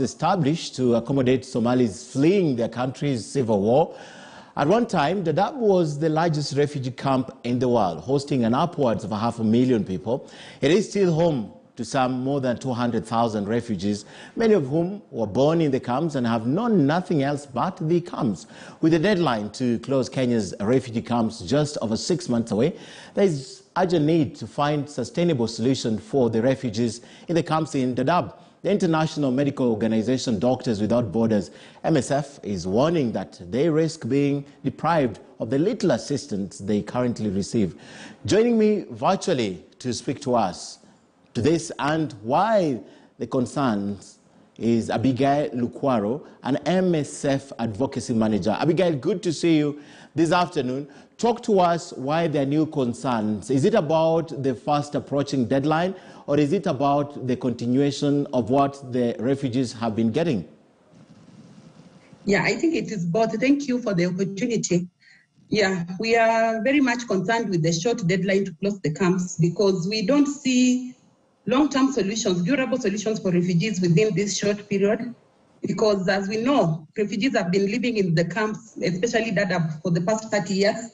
established to accommodate Somalis fleeing their country's civil war. At one time, Dadaab was the largest refugee camp in the world, hosting an upwards of 500,000 people. It is still home to some more than 200,000 refugees, many of whom were born in the camps and have known nothing else but the camps. With the deadline to close Kenya's refugee camps just over 6 months away, there is urgent need to find sustainable solution for the refugees in the camps in Dadaab. The International Medical Organization Doctors Without Borders, MSF, is warning that they risk being deprived of the little assistance they currently receive. Joining me virtually to speak to us to this and why the concerns is Abigail Lukwaro, an MSF advocacy manager. Abigail, good to see you this afternoon. Talk to us why there are new concerns. Is it about the fast approaching deadline, or is it about the continuation of what the refugees have been getting? Yeah, I think it is both. Thank you for the opportunity. Yeah, we are very much concerned with the short deadline to close the camps because we don't see long-term solutions, durable solutions for refugees within this short period. Because as we know, refugees have been living in the camps, especially Dadaab, for the past 30 years.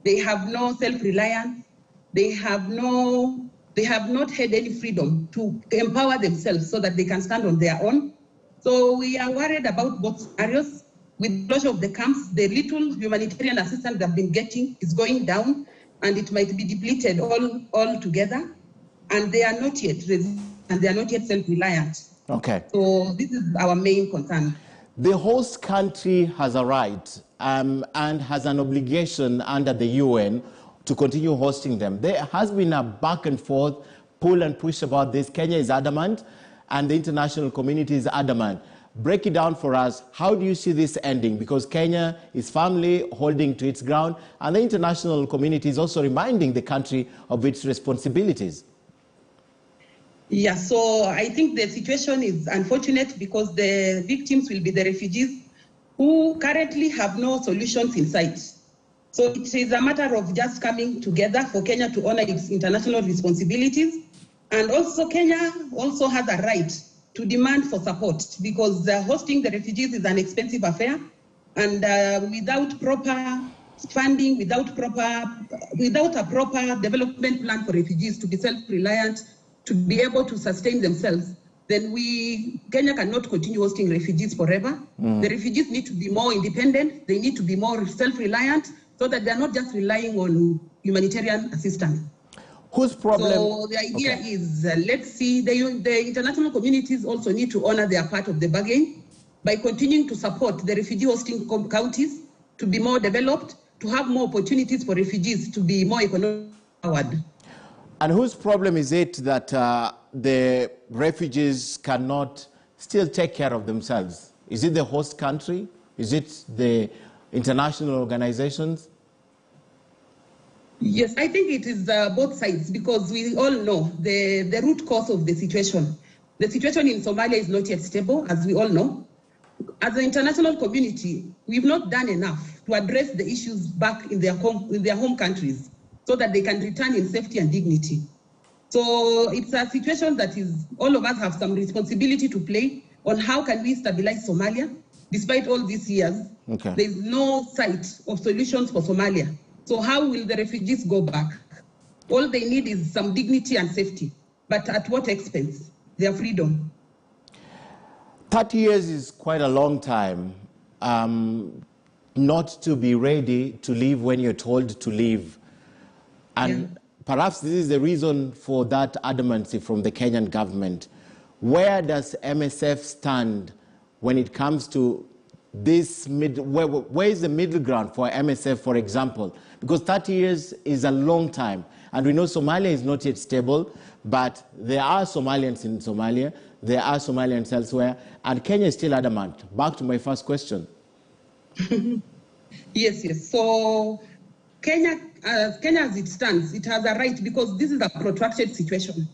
They have no self-reliance. They have not had any freedom to empower themselves so that they can stand on their own. So we are worried about both scenarios. With the closure of the camps, the little humanitarian assistance they've been getting is going down, and it might be depleted all together. And they are not yet resilient, and they are not yet self-reliant. Okay. So this is our main concern. The host country has a right and has an obligation under the UN to continue hosting them. There has been a back and forth, pull and push about this. Kenya is adamant and the international community is adamant. Break it down for us. How do you see this ending? Because Kenya is firmly holding to its ground and the international community is also reminding the country of its responsibilities. Yeah, so I think the situation is unfortunate because the victims will be the refugees who currently have no solutions in sight. So it is a matter of just coming together for Kenya to honor its international responsibilities. And also Kenya also has a right to demand for support because hosting the refugees is an expensive affair. And without proper funding, without a proper development plan for refugees to be self-reliant, to be able to sustain themselves, then Kenya cannot continue hosting refugees forever. The refugees need to be more independent. They need to be more self-reliant so that they're not just relying on humanitarian assistance. Whose problem? So the idea is, let's see, the international communities also need to honor their part of the bargain by continuing to support the refugee hosting counties to be more developed, to have more opportunities for refugees to be more economically empowered. And whose problem is it that the refugees cannot still take care of themselves? Is it the host country? Is it the international organizations? Yes, I think it is both sides because we all know the root cause of the situation. The situation in Somalia is not yet stable, as we all know. As an international community, we've not done enough to address the issues back in their home countries, so that they can return in safety and dignity. So it's a situation that all of us have some responsibility to play on how can we stabilize Somalia. Despite all these years, there's no sight of solutions for Somalia. So how will the refugees go back? All they need is some dignity and safety, but at what expense? Their freedom. 30 years is quite a long time not to be ready to leave when you're told to leave. And perhaps this is the reason for that adamancy from the Kenyan government. Where does MSF stand when it comes to this, where is the middle ground for MSF, for example? Because 30 years is a long time. And we know Somalia is not yet stable, but there are Somalians in Somalia, there are Somalians elsewhere, and Kenya is still adamant. Back to my first question. Yes. So Kenya as it stands, it has a right because this is a protracted situation.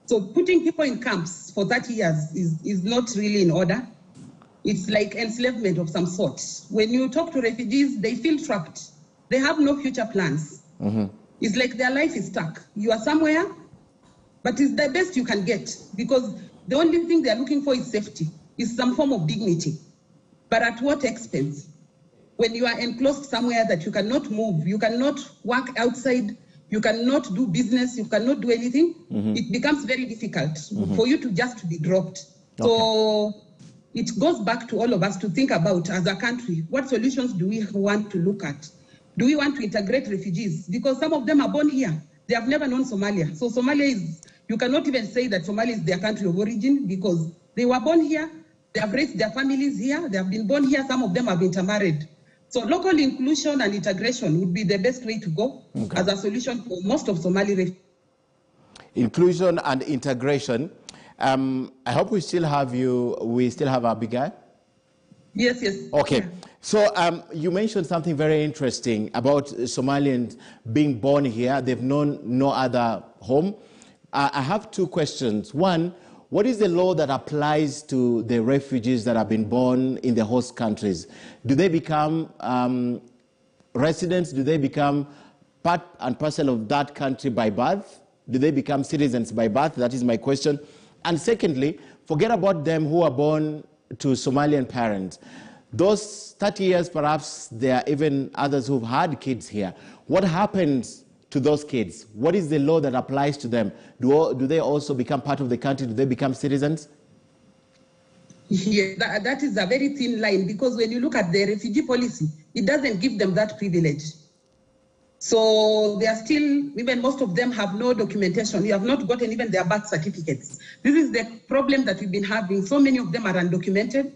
So putting people in camps for 30 years is not really in order. It's like enslavement of some sort. When you talk to refugees, they feel trapped. They have no future plans. It's like their life is stuck. You are somewhere, but it's the best you can get because the only thing they're looking for is safety. is some form of dignity. But at what expense? When you are enclosed somewhere that you cannot move, you cannot work outside, you cannot do business, you cannot do anything, it becomes very difficult for you to just be dropped. Okay. So it goes back to all of us to think about, as a country, what solutions do we want to look at? Do we want to integrate refugees? Because some of them are born here. They have never known Somalia. So Somalia is, you cannot even say that Somalia is their country of origin because they were born here, they have raised their families here, they have been born here, some of them have intermarried. So local inclusion and integration would be the best way to go as a solution for most of Somali refugees. Inclusion and integration. I hope we still have Abigail? Yes, yes. Okay. Yeah. So you mentioned something very interesting about Somalians being born here. They've known no other home. I have two questions. One, what is the law that applies to the refugees that have been born in the host countries? Do they become residents? Do they become part and parcel of that country by birth? Do they become citizens by birth? That is my question. And secondly, forget about them who are born to Somalian parents. Those 30 years, perhaps there are even others who've had kids here. What happens to those kids? What is the law that applies to them? Do they also become part of the country? Do they become citizens? Yeah, that is a very thin line, because when you look at the refugee policy, it doesn't give them that privilege. So they are still, even most of them have no documentation. We have not gotten even their birth certificates. This is the problem that we've been having. So many of them are undocumented.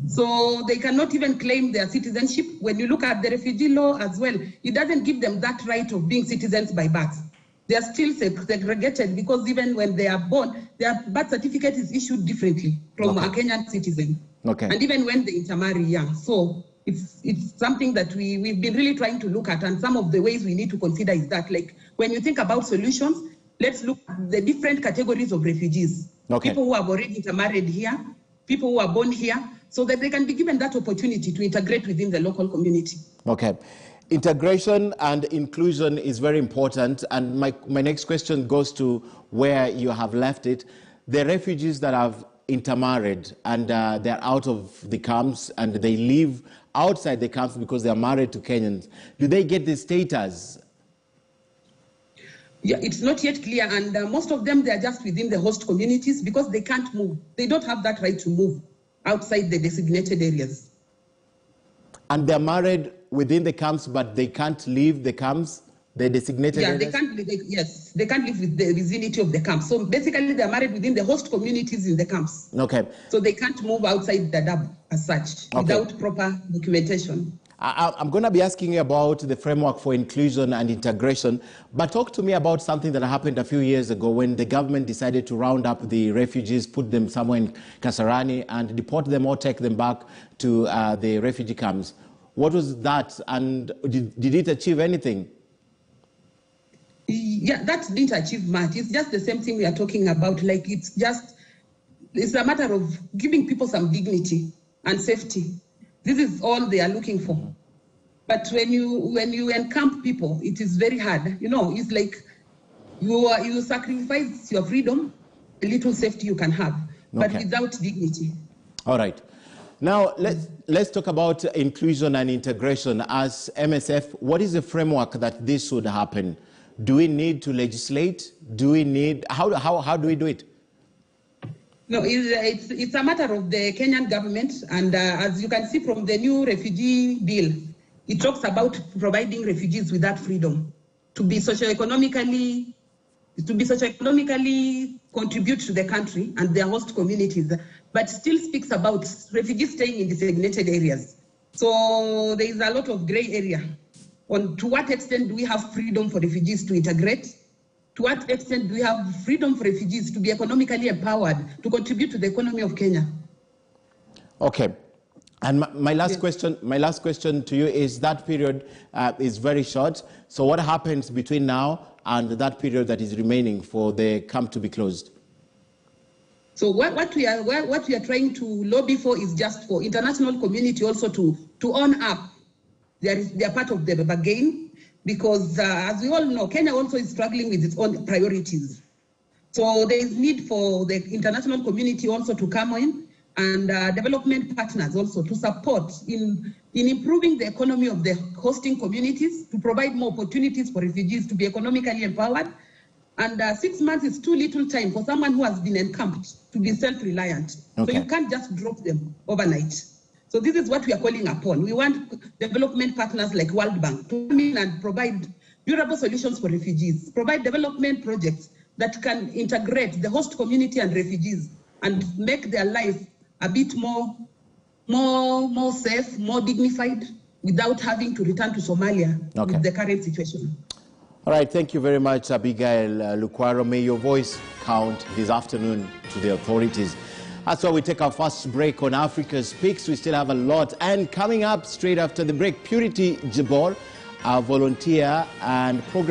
So they cannot even claim their citizenship. When you look at the refugee law as well, it doesn't give them that right of being citizens by birth. They are still segregated, because even when they are born, their birth certificate is issued differently from a Kenyan citizen. Okay. And even when they intermarry, yeah. So it's something that we've been really trying to look at, and some of the ways we need to consider is that, like, when you think about solutions, let's look at the different categories of refugees. Okay. People who have already intermarried here, people who are born here, so that they can be given that opportunity to integrate within the local community. Okay. Integration and inclusion is very important, and my next question goes to where you have left it. The refugees that have intermarried and they're out of the camps and they live outside the camps because they're married to Kenyans, do they get the status? Yeah, it's not yet clear, and most of them, they're just within the host communities because they can't move. They don't have that right to move outside the designated areas. And they're married within the camps, but they can't leave the camps, the designated areas? They can't, yes, they can't live with the vicinity of the camps. So basically, they're married within the host communities in the camps. Okay. So they can't move outside Dadaab as such, without proper documentation. I'm going to be asking you about the framework for inclusion and integration, but talk to me about something that happened a few years ago when the government decided to round up the refugees, put them somewhere in Kasarani, and deport them or take them back to the refugee camps. What was that, and did it achieve anything? Yeah, that didn't achieve much. It's just the same thing we are talking about. Like, it's a matter of giving people some dignity and safety. This is all they are looking for. But when you encamp people, it is very hard. You know, it's like you sacrifice your freedom, the little safety you can have, but without dignity. All right. Now, let's talk about inclusion and integration. As MSF, what is the framework that this should happen? Do we need to legislate? Do we need, how do we do it? No, it's a matter of the Kenyan government, and as you can see from the new refugee bill, it talks about providing refugees with that freedom to be socioeconomically contribute to the country and their host communities, but still speaks about refugees staying in designated areas. So there is a lot of gray area on to what extent do we have freedom for refugees to integrate. To what extent do we have freedom for refugees to be economically empowered, to contribute to the economy of Kenya? Okay. And my last question to you is, that period is very short. So what happens between now and that period that is remaining for the camp to be closed? So what we are trying to lobby for is just for international community also to own up. They are part of the bargain. Because as we all know, Kenya also is struggling with its own priorities. So there is need for the international community also to come in and development partners also to support in improving the economy of the hosting communities, to provide more opportunities for refugees to be economically empowered. And 6 months is too little time for someone who has been encamped to be self-reliant. Okay. So you can't just drop them overnight. So this is what we are calling upon. We want development partners like World Bank to come in and provide durable solutions for refugees, provide development projects that can integrate the host community and refugees and make their life a bit more safe, more dignified, without having to return to Somalia with the current situation. All right, thank you very much, Abigail Lukwaro. May your voice count this afternoon to the authorities. That's why we take our first break on Africa Speaks. We still have a lot. And coming up straight after the break, Purity Jabor, our volunteer and program